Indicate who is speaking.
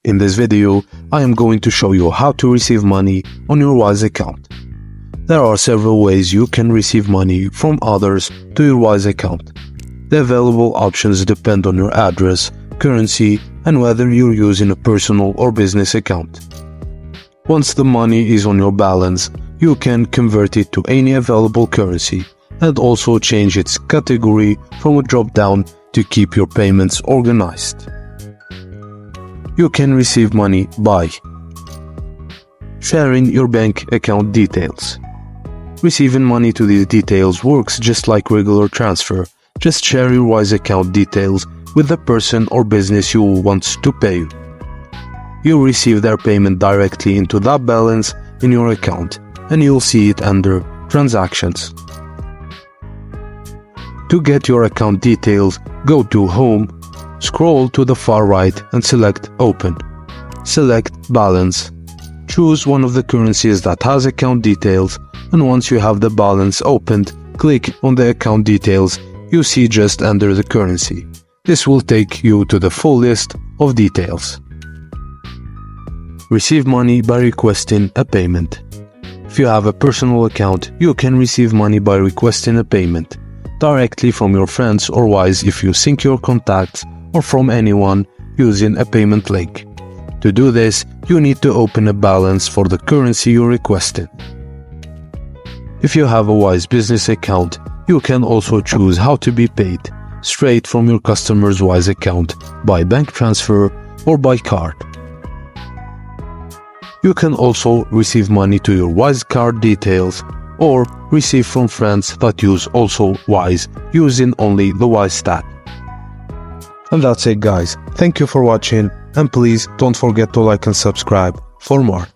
Speaker 1: In this video, I am going to show you how to receive money on your Wise account. There are several ways you can receive money from others to your Wise account. The available options depend on your address, currency, and whether you're using a personal or business account. Once the money is on your balance, you can convert it to any available currency and also change its category from a drop-down to keep your payments organized. You can receive money by sharing your bank account details. Receiving money to these details works just like regular transfer. Just share your Wise account details with the person or business you want to pay you. You'll receive their payment directly into that balance in your account, and you'll see it under Transactions. To get your account details, go to Home, scroll to the far right and select Open. Select Balance. Choose one of the currencies that has account details, and once you have the balance opened, click on the account details you see just under the currency. This will take you to the full list of details. Receive money by requesting a payment. If you have a personal account, you can receive money by requesting a payment directly from your friends or Wise if you sync your contacts, or from anyone using a payment link. To do this, you need to open a balance for the currency you requested. If you have a Wise business account, you can also choose how to be paid, straight from your customer's Wise account, by bank transfer or by card. You can also receive money to your Wise card details, or receive from friends that use also Wise using only the Wise stack. And that's it, guys. Thank you for watching, and please don't forget to like and subscribe for more.